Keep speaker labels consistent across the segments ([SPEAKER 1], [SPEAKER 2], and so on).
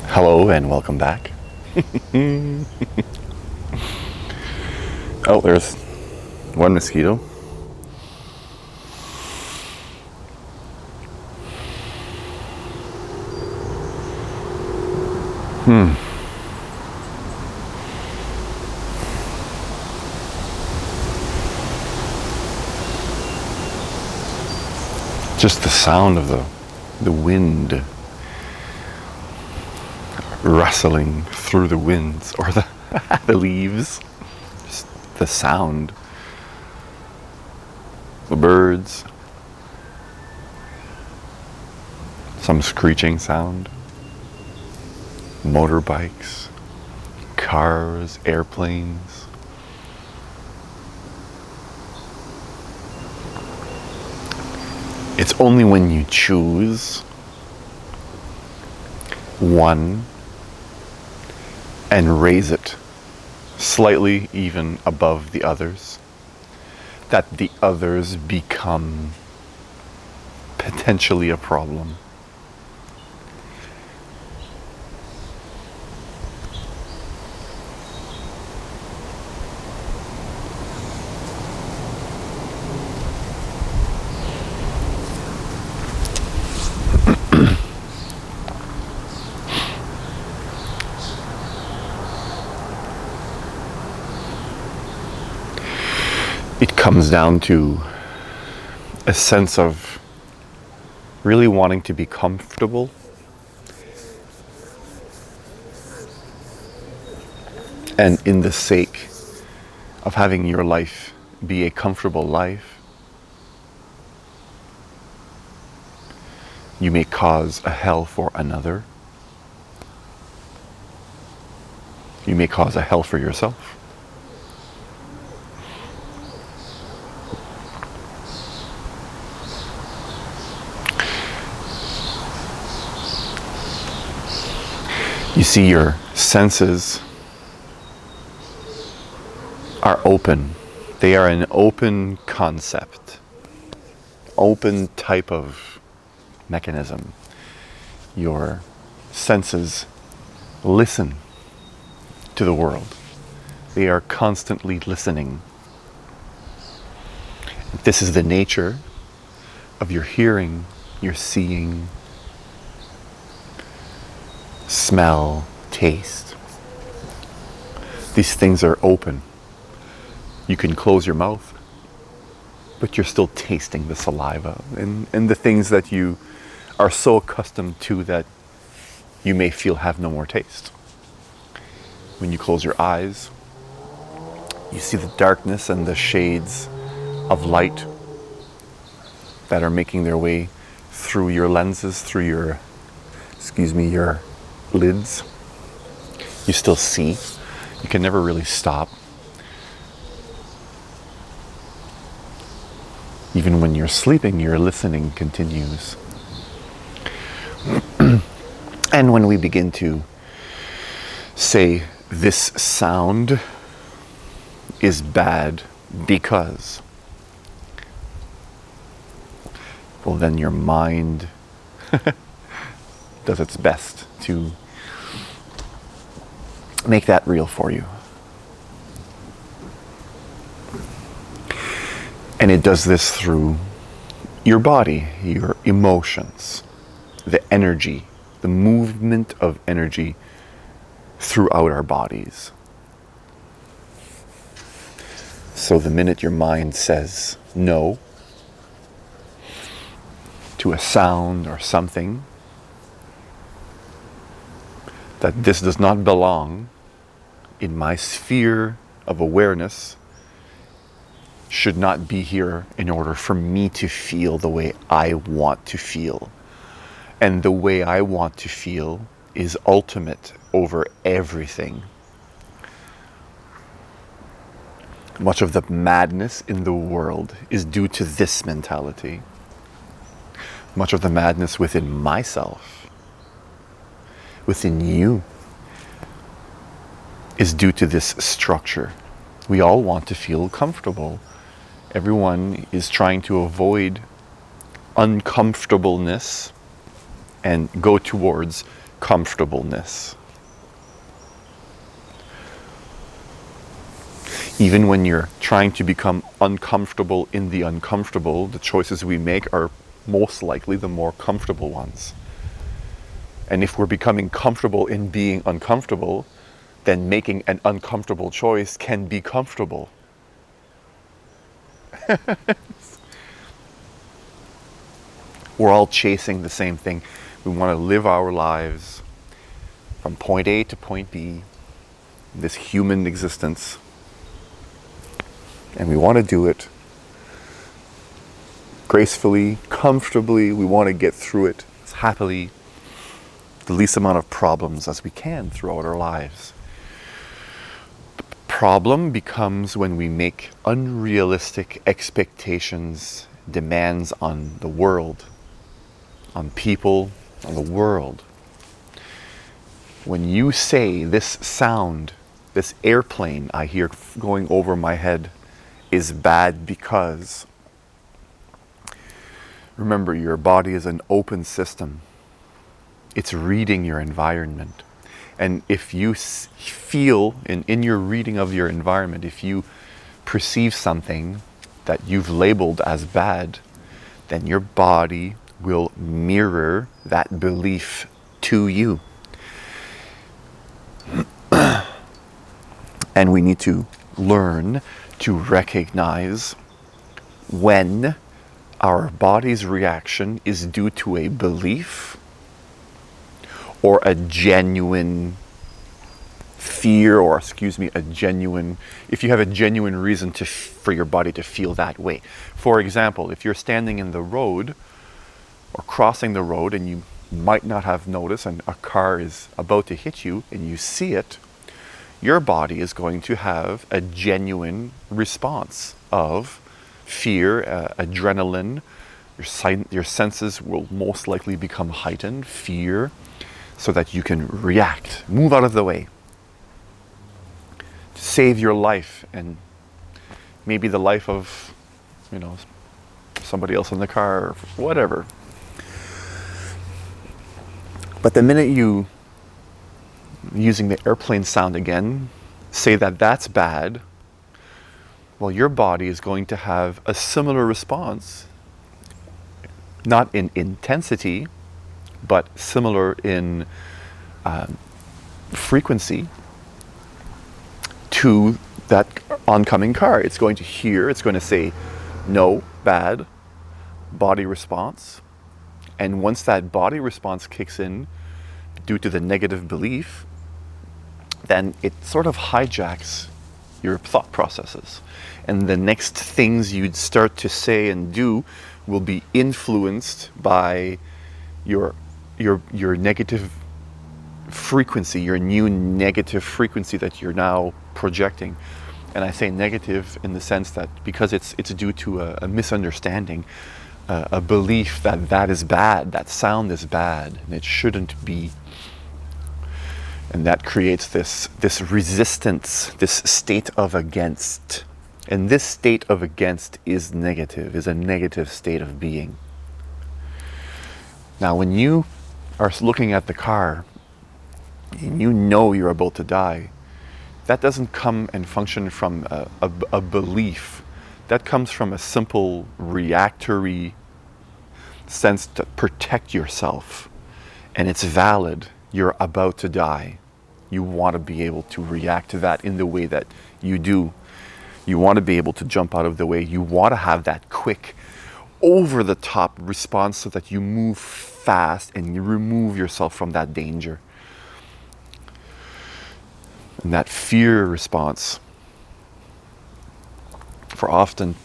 [SPEAKER 1] Hello and welcome back. Oh, there's one mosquito. Just the sound of the wind rustling through the winds or the leaves. Just the sound. The birds. Some screeching sound. Motorbikes. Cars. Airplanes. It's only when you choose one and raise it slightly even above the others that the others become potentially a problem. It comes down to a sense of really wanting to be comfortable and in the sake of having your life be a comfortable life, you may cause a hell for another. You may cause a hell for yourself. You see, your senses are open. They are an open concept, open type of mechanism. Your senses listen to the world. They are constantly listening. This is the nature of your hearing, your seeing, smell, taste. These things are open. You can close your mouth, but you're still tasting the saliva and the things that you are so accustomed to that you may feel have no more taste. When you close your eyes, you see the darkness and the shades of light that are making their way through your lenses, through your lids. You still see. You can never really stop. Even when you're sleeping, your listening continues. And when we begin to say this sound is bad because, well, then your mind does its best to make that real for you. And it does this through your body, your emotions, the energy, the movement of energy throughout our bodies. So the minute your mind says no to a sound or something, that this does not belong in my sphere of awareness, should not be here in order for me to feel the way I want to feel. And the way I want to feel is ultimate over everything. Much of the madness in the world is due to this mentality. Much of the madness within myself, within you, is due to this structure. We all want to feel comfortable. Everyone is trying to avoid uncomfortableness and go towards comfortableness. Even when you're trying to become uncomfortable in the uncomfortable, the choices we make are most likely the more comfortable ones. And if we're becoming comfortable in being uncomfortable, then making an uncomfortable choice can be comfortable. We're all chasing the same thing. We want to live our lives from point A to point B, this human existence. And we want to do it gracefully, comfortably. We want to get through it happily, the least amount of problems as we can throughout our lives. The problem becomes when we make unrealistic expectations, demands on the world, on people, on the world. When you say this sound, this airplane I hear going over my head is bad because, remember, your body is an open system. It's reading your environment. And if you feel, in your reading of your environment, if you perceive something that you've labeled as bad, then your body will mirror that belief to you. And we need to learn to recognize when our body's reaction is due to a belief or a genuine fear, or if you have a genuine reason for your body to feel that way. For example, if you're standing in the road or crossing the road and you might not have noticed and a car is about to hit you and you see it, your body is going to have a genuine response of fear, adrenaline. Your senses will most likely become heightened, fear, so that you can react, move out of the way, to save your life and maybe the life of, somebody else in the car or whatever. But the minute you, using the airplane sound again, say that that's bad, well, your body is going to have a similar response, not in intensity, but similar in frequency to that oncoming car. It's going to hear, it's going to say, no, bad, body response. And once that body response kicks in due to the negative belief, then it sort of hijacks your thought processes. And the next things you'd start to say and do will be influenced by your negative frequency, your new negative frequency that you're now projecting. And I say negative in the sense that because it's due to a misunderstanding, a belief that is bad, that sound is bad, and it shouldn't be. And that creates this resistance, this state of against. And this state of against is negative, is a negative state of being. Now, when you are looking at the car and you know you're about to die, that doesn't come and function from a belief. That comes from a simple reactory sense to protect yourself. And it's valid. You're about to die. You want to be able to react to that in the way that you do. You want to be able to jump out of the way. You want to have that quick, over-the-top response so that you move fast and you remove yourself from that danger. And that fear response, oftentimes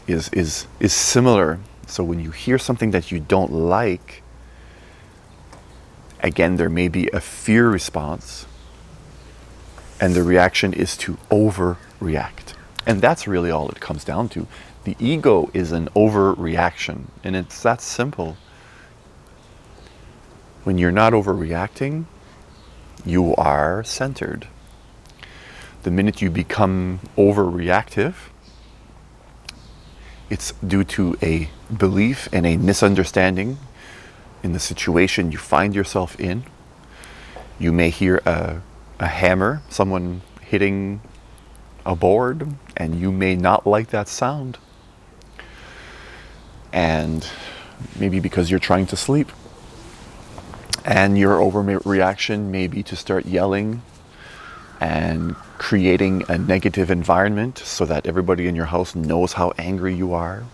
[SPEAKER 1] is similar. So when you hear something that you don't like, again, there may be a fear response, and the reaction is to overreact. And that's really all it comes down to. The ego is an overreaction, and it's that simple. When you're not overreacting, you are centered. The minute you become overreactive, it's due to a belief and a misunderstanding. in the situation you find yourself in. You may hear a hammer, someone hitting a board, and you may not like that sound. And maybe because you're trying to sleep. And your overreaction may be to start yelling and creating a negative environment so that everybody in your house knows how angry you are.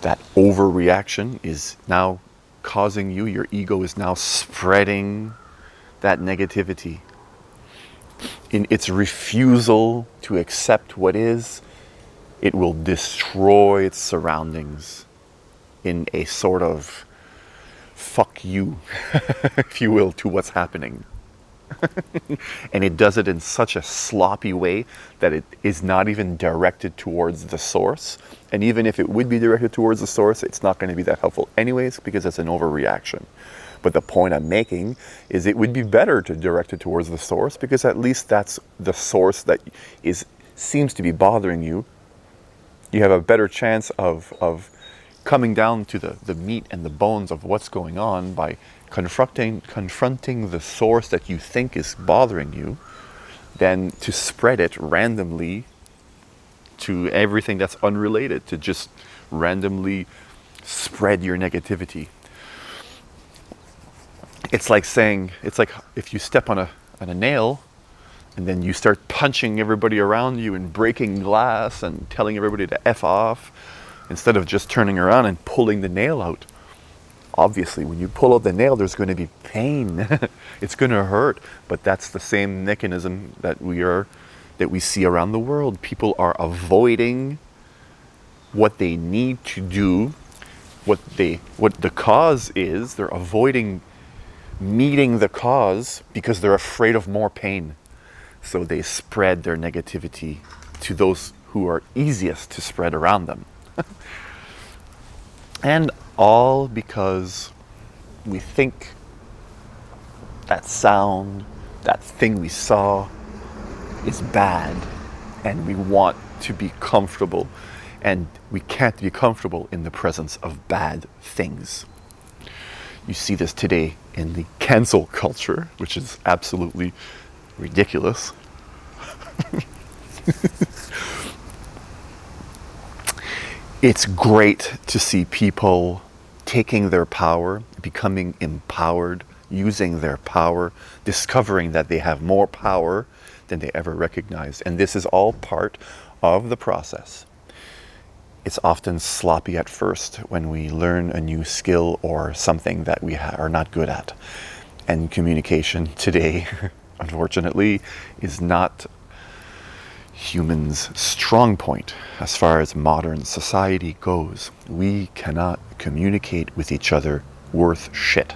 [SPEAKER 1] That overreaction is now causing you, your ego is now spreading that negativity. In its refusal to accept what is, it will destroy its surroundings in a sort of fuck you, if you will, to what's happening. And it does it in such a sloppy way that it is not even directed towards the source. And even if it would be directed towards the source, it's not going to be that helpful anyways, because it's an overreaction. But the point I'm making is it would be better to direct it towards the source, because at least that's the source that seems to be bothering you. You have a better chance of coming down to the meat and the bones of what's going on by confronting the source that you think is bothering you, than to spread it randomly to everything that's unrelated, to just randomly spread your negativity. It's like if you step on a nail and then you start punching everybody around you and breaking glass and telling everybody to F off, instead of just turning around and pulling the nail out. Obviously, when you pull out the nail, there's going to be pain. It's going to hurt, but that's the same mechanism that we see around the world. People are avoiding what they need to do, what the cause is. They're avoiding meeting the cause because they're afraid of more pain. So they spread their negativity to those who are easiest to spread around them. And all because we think that sound, that thing we saw, is bad, and we want to be comfortable, and we can't be comfortable in the presence of bad things. You see this today in the cancel culture, which is absolutely ridiculous. It's great to see people taking their power, becoming empowered, using their power, discovering that they have more power than they ever recognized. And this is all part of the process. It's often sloppy at first when we learn a new skill or something that we are not good at. And communication today, unfortunately, is not humans' strong point as far as modern society goes. We cannot communicate with each other worth shit.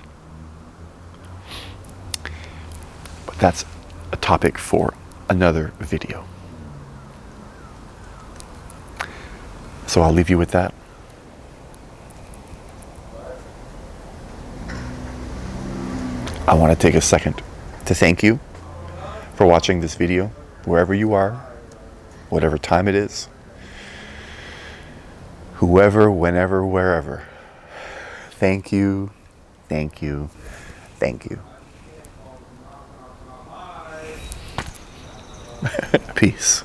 [SPEAKER 1] But that's a topic for another video. So I'll leave you with that. I want to take a second to thank you for watching this video, wherever you are, whatever time it is, whoever, whenever, wherever. Thank you, thank you, thank you. Peace.